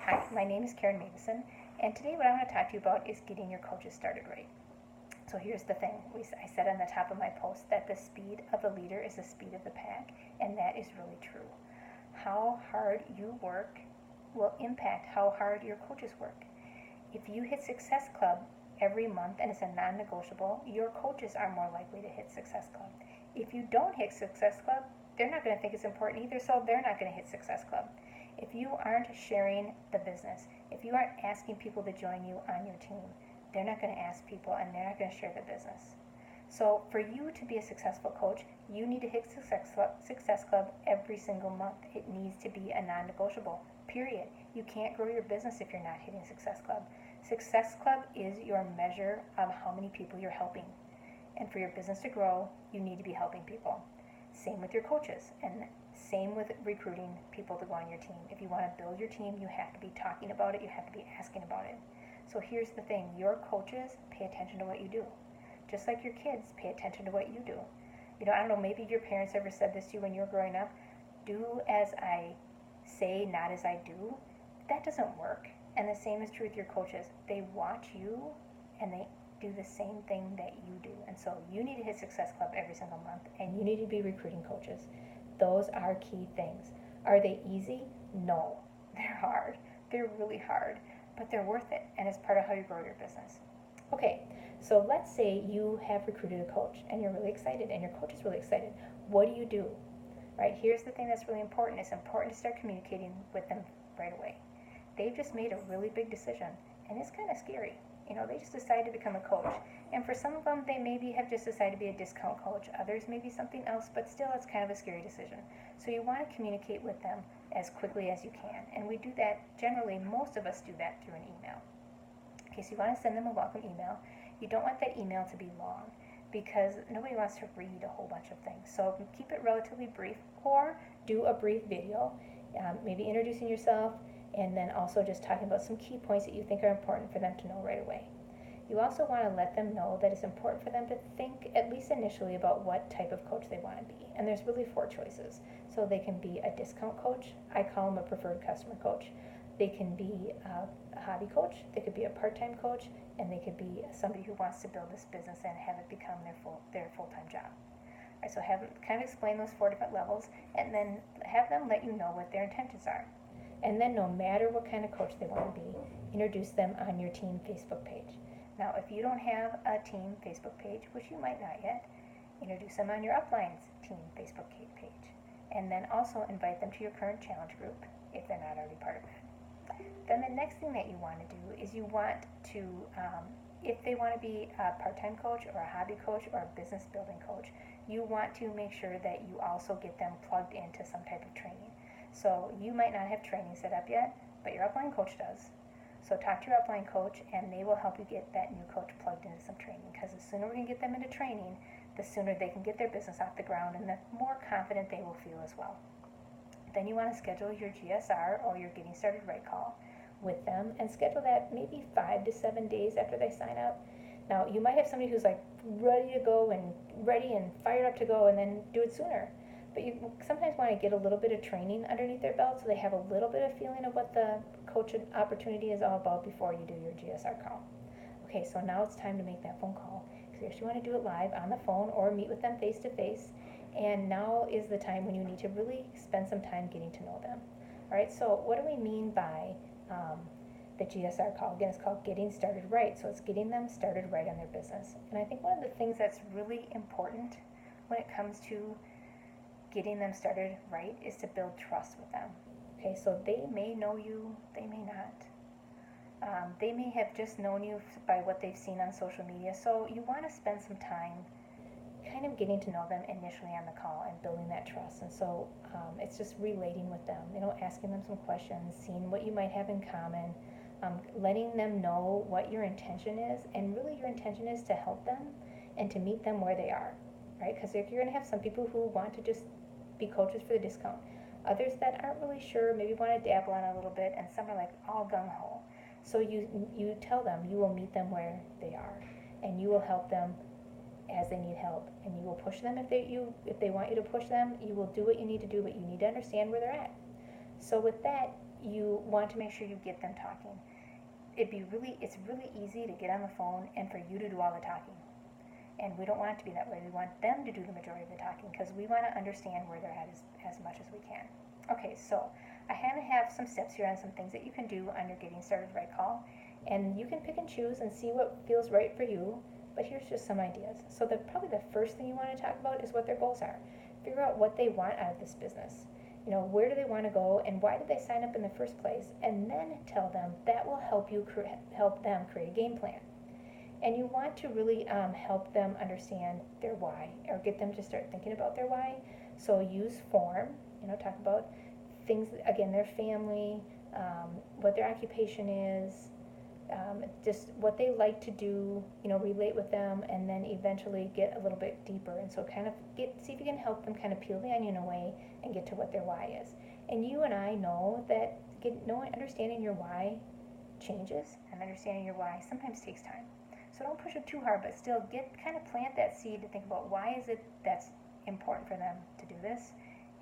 Hi, my name is Karen Mavison, and today what I want to talk to you about is getting your coaches started right. So here's the thing. I said on the top of my post that the speed of the leader is the speed of the pack, and that is really true. How hard you work will impact how hard your coaches work. If you hit Success Club every month and it's a non-negotiable, your coaches are more likely to hit Success Club. If you don't hit Success Club, they're not going to think it's important either, so they're not going to hit Success Club. If you aren't sharing the business, if you aren't asking people to join you on your team, they're not going to ask people and they're not going to share the business. So for you to be a successful coach, you need to hit Success Club every single month. It needs to be a non-negotiable, period. You can't grow your business if you're not hitting Success Club. Success Club is your measure of how many people you're helping. And for your business to grow, you need to be helping people. Same with your coaches, and same with recruiting people to go on your team. If you want to build your team, you have to be talking about it, you have to be asking about it. So here's the thing, your coaches pay attention to what you do. Just like your kids pay attention to what you do. I don't know, maybe your parents ever said this to you when you were growing up, do as I say, not as I do. That doesn't work. And the same is true with your coaches. They watch you and they do the same thing that you do. And so you need to hit Success Club every single month, and you need to be recruiting coaches. Those are key things. Are they easy? No. They're hard. They're really hard, but they're worth it, and it's part of how you grow your business. Okay, so let's say you have recruited a coach and you're really excited and your coach is really excited. What do you do? Right, here's the thing that's really important. It's important to start communicating with them right away. They've just made a really big decision, and it's kind of scary. They just decided to become a coach. And for some of them, they maybe have just decided to be a discount coach. Others may be something else, but still it's kind of a scary decision. So you want to communicate with them as quickly as you can. And we do that, generally, most of us do that through an email. Okay, so you want to send them a welcome email. You don't want that email to be long because nobody wants to read a whole bunch of things. So keep it relatively brief, or do a brief video, maybe introducing yourself, and then also just talking about some key points that you think are important for them to know right away. You also want to let them know that it's important for them to think, at least initially, about what type of coach they want to be. And there's really 4 choices. So they can be a discount coach. I call them a preferred customer coach. They can be a hobby coach. They could be a part-time coach. And they could be somebody who wants to build this business and have it become their full-time job. All right, so have them kind of explain those 4 different levels, and then have them let you know what their intentions are. And then no matter what kind of coach they want to be, introduce them on your team Facebook page. Now, if you don't have a team Facebook page, which you might not yet, introduce them on your upline's team Facebook page. And then also invite them to your current challenge group if they're not already part of that. Then the next thing that you want to do is you want to, if they want to be a part-time coach or a hobby coach or a business building coach, you want to make sure that you also get them plugged into some type of training. So you might not have training set up yet, but your upline coach does. So talk to your upline coach, and they will help you get that new coach plugged into some training, because the sooner we can get them into training, the sooner they can get their business off the ground, and the more confident they will feel as well. Then you want to schedule your GSR, or your Getting Started Right call, with them, and schedule that maybe 5 to 7 days after they sign up. Now, you might have somebody who's like ready to go and ready and fired up to go, and then do it sooner. But you sometimes want to get a little bit of training underneath their belt so they have a little bit of feeling of what the coach opportunity is all about before you do your GSR call. Okay, so now it's time to make that phone call. So you actually want to do it live on the phone or meet with them face to face. And now is the time when you need to really spend some time getting to know them. All right, so what do we mean by the GSR call? Again, it's called Getting Started Right. So it's getting them started right on their business. And I think one of the things that's really important when it comes to getting them started right is to build trust with them. Okay, so they may know you, they may not. They may have just known you by what they've seen on social media, so you want to spend some time kind of getting to know them initially on the call and building that trust. And so it's just relating with them, asking them some questions, seeing what you might have in common, letting them know what your intention is, and really your intention is to help them and to meet them where they are, right? Because you're going to have some people who want to just be coaches for the discount. Others that aren't really sure, maybe want to dabble on a little bit, and some are like all gung-ho. So you tell them you will meet them where they are, and you will help them as they need help, and you will push them if they want you to push them. You will do what you need to do, but you need to understand where they're at. So with that, you want to make sure you get them talking. It's really easy to get on the phone and for you to do all the talking. And we don't want it to be that way. We want them to do the majority of the talking because we want to understand where they're at as much as we can. Okay, so I kind of have some steps here on some things that you can do on your Getting Started Right call. And you can pick and choose and see what feels right for you, but here's just some ideas. So probably the first thing you want to talk about is what their goals are. Figure out what they want out of this business. Where do they want to go and why did they sign up in the first place? And then tell them. That will help them create a game plan. And you want to really help them understand their why or get them to start thinking about their why. So use form, talk about things, again, their family, what their occupation is, just what they like to do, relate with them, and then eventually get a little bit deeper. And so kind of see if you can help them kind of peel the onion away and get to what their why is. And you and I know that understanding your why changes, and understanding your why sometimes takes time. So don't push it too hard, but still kind of plant that seed to think about why is it that's important for them to do this,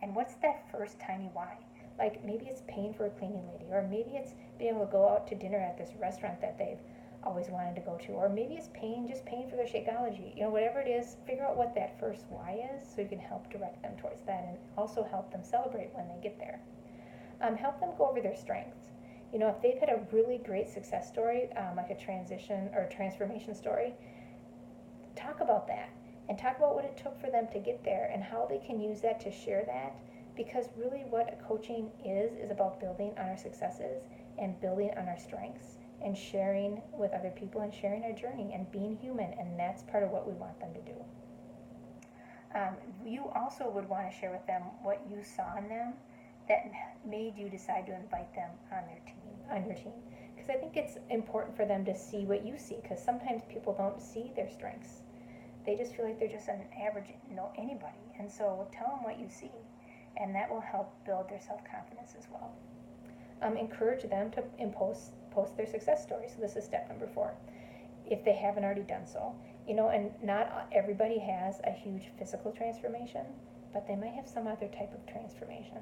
and what's that first tiny why? Like maybe it's paying for a cleaning lady, or maybe it's being able to go out to dinner at this restaurant that they've always wanted to go to, or maybe it's just paying for their Shakeology. Whatever it is, figure out what that first why is so you can help direct them towards that and also help them celebrate when they get there. Help them go over their strengths. If they've had a really great success story, like a transition or a transformation story, talk about that and talk about what it took for them to get there and how they can use that to share that. Because really what coaching is about building on our successes and building on our strengths and sharing with other people and sharing our journey and being human, and that's part of what we want them to do. You also would want to share with them what you saw in them that made you decide to invite them on your team. Because I think it's important for them to see what you see, because sometimes people don't see their strengths. They just feel like they're just an average, anybody. And so tell them what you see, and that will help build their self-confidence as well. Encourage them to post their success stories. So this is step number 4, if they haven't already done so. And not everybody has a huge physical transformation, but they might have some other type of transformation.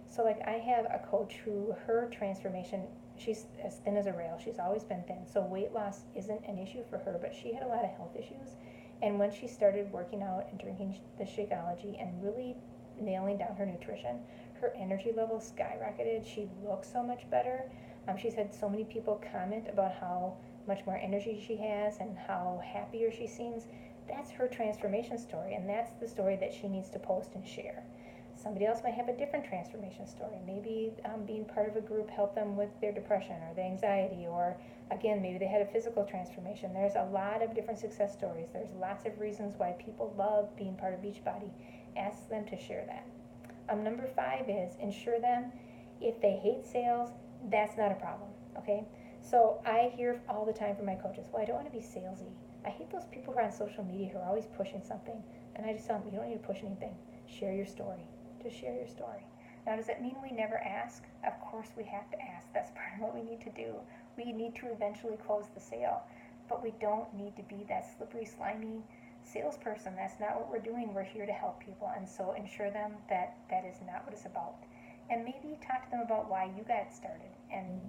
So like I have a coach who, her transformation, she's as thin as a rail. She's always been thin. So weight loss isn't an issue for her, but she had a lot of health issues. And when she started working out and drinking the Shakeology and really nailing down her nutrition, her energy levels skyrocketed. She looks so much better. She's had so many people comment about how much more energy she has and how happier she seems. That's her transformation story, and that's the story that she needs to post and share. Somebody else might have a different transformation story. Maybe being part of a group helped them with their depression or the anxiety, or again, maybe they had a physical transformation. There's a lot of different success stories. There's lots of reasons why people love being part of Beachbody. Ask them to share that. Number 5 is ensure them, if they hate sales, that's not a problem, okay? So I hear all the time from my coaches, well, I don't want to be salesy. I hate those people who are on social media who are always pushing something. And I just tell them, you don't need to push anything. Share your story. Just share your story. Now, does that mean we never ask? Of course we have to ask. That's part of what we need to do. We need to eventually close the sale. But we don't need to be that slippery, slimy salesperson. That's not what we're doing. We're here to help people. And so ensure them that that is not what it's about. And maybe talk to them about why you got started and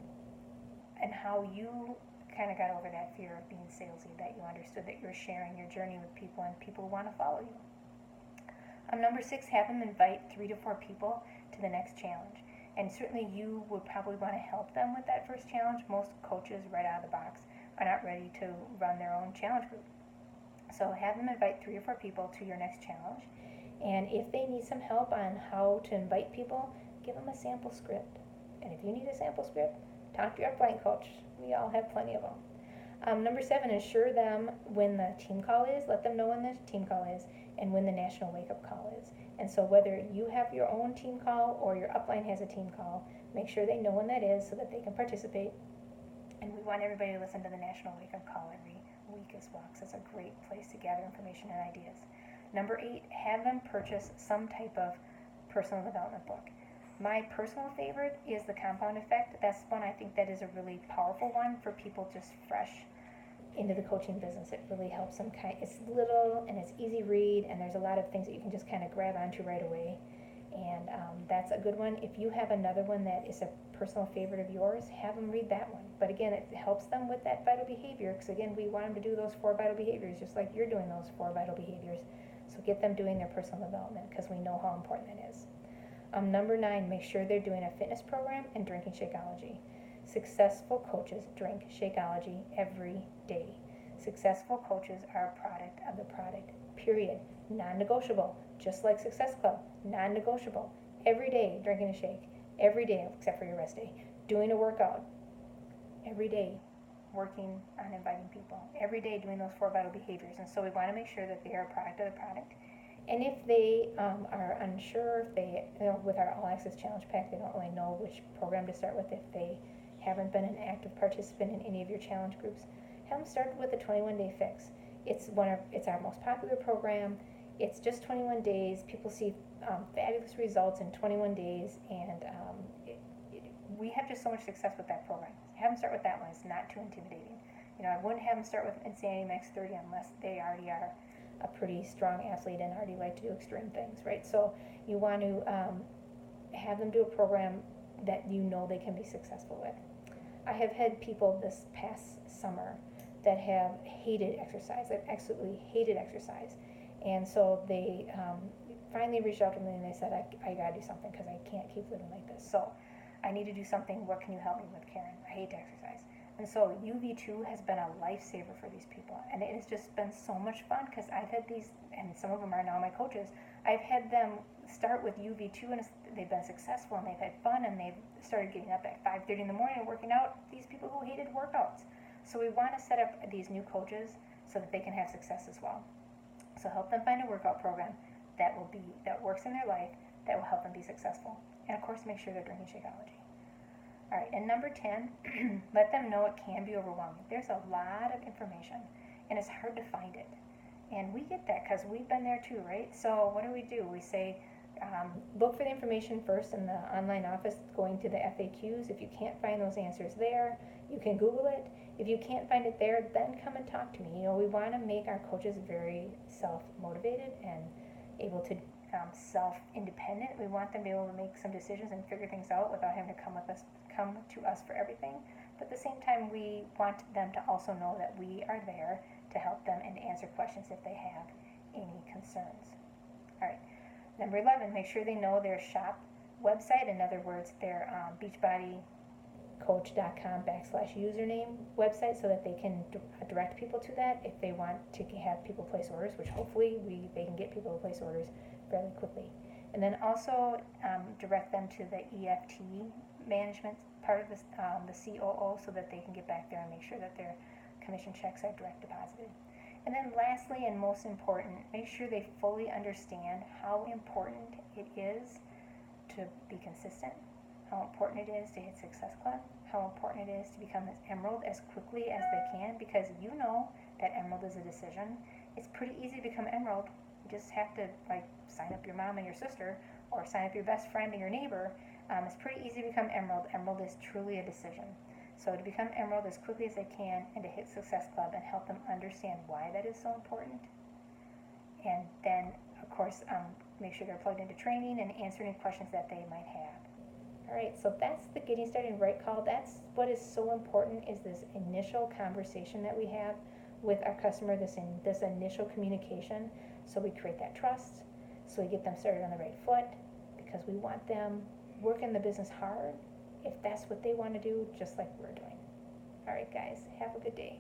how you kind of got over that fear of being salesy, that you understood that you're sharing your journey with people and people want to follow you. Number 6, have them invite 3 to 4 people to the next challenge. And certainly you would probably want to help them with that first challenge. Most coaches right out of the box are not ready to run their own challenge group. So have them invite 3 or 4 people to your next challenge. And if they need some help on how to invite people, give them a sample script. And if you need a sample script, talk to your upline coach. We all have plenty of them. Number 7, assure them when the team call is. Let them know when the team call is and when the national wake-up call is. And so whether you have your own team call or your upline has a team call, make sure they know when that is so that they can participate. And we want everybody to listen to the national wake-up call every week as well, because it's a great place to gather information and ideas. Number 8, have them purchase some type of personal development book. My personal favorite is The Compound Effect. That's one I think that is a really powerful one for people just fresh into the coaching business. It really helps them. It's little and it's easy read, and there's a lot of things that you can just kind of grab onto right away. And that's a good one. If you have another one that is a personal favorite of yours, have them read that one. But again, it helps them with that vital behavior, because again, we want them to do those 4 vital behaviors, just like you're doing those 4 vital behaviors. So get them doing their personal development, because we know how important that is. Number 9, make sure they're doing a fitness program and drinking Shakeology. Successful coaches drink Shakeology every day. Successful coaches are a product of the product, period. Non-negotiable, just like Success Club, non-negotiable. Every day drinking a shake, every day except for your rest day. Doing a workout, every day working on inviting people, every day doing those 4 vital behaviors. And so we want to make sure that they are a product of the product. And if they are unsure, if they, with our All Access Challenge Pack, they don't really know which program to start with, if they haven't been an active participant in any of your challenge groups, have them start with a 21-day fix. It's our most popular program. It's just 21 days. People see fabulous results in 21 days, and we have just so much success with that program. Have them start with that one. It's not too intimidating. I wouldn't have them start with Insanity Max 30 unless they already are a pretty strong athlete and already like to do extreme things, right? So you want to have them do a program that you know they can be successful with. I have had people this past summer that have hated exercise, that absolutely hated exercise. And so they finally reached out to me and they said, I gotta do something because I can't keep living like this. So I need to do something. What can you help me with, Karen? I hate to exercise. And so UV2 has been a lifesaver for these people. And it has just been so much fun because I've had these, and some of them are now my coaches, I've had them start with UV2 and they've been successful and they've had fun and they've started getting up at 5:30 in the morning and working out. These people who hated workouts. So we want to set up these new coaches so that they can have success as well. So help them find a workout program that works in their life, that will help them be successful. And of course, make sure they're drinking Shakeology. All right, and number 10, let them know it can be overwhelming. There's a lot of information, and it's hard to find it. And we get that because we've been there too, right? So what do? We say, look for the information first in the online office, going to the FAQs. If you can't find those answers there, you can Google it. If you can't find it there, then come and talk to me. We want to make our coaches very self-motivated and able to self-independent. We want them to be able to make some decisions and figure things out without having to come to us for everything. But at the same time, we want them to also know that we are there to help them and answer questions if they have any concerns. All right. Number 11, make sure they know their shop website. In other words, their beachbodycoach.com/username website, so that they can direct people to that if they want to have people place orders, which hopefully they can get people to place orders fairly quickly. And then also direct them to the EFT management part of the COO, so that they can get back there and make sure that their commission checks are direct deposited. And then lastly, and most important, make sure they fully understand how important it is to be consistent, how important it is to hit Success Club, how important it is to become an Emerald as quickly as they can, because you know that Emerald is a decision. It's pretty easy to become Emerald. You just have to sign up your mom and your sister, or sign up your best friend and your neighbor. It's pretty easy to become Emerald. Emerald is truly a decision. So to become Emerald as quickly as they can, and to hit Success Club and help them understand why that is so important. And then, of course, make sure they're plugged into training and answer any questions that they might have. All right, so that's the Getting Started Right call. That's what is so important, is this initial conversation that we have with our customer, this initial communication. So we create that trust, so we get them started on the right foot, because we want them working the business hard if that's what they want to do, just like we're doing. All right, guys, have a good day.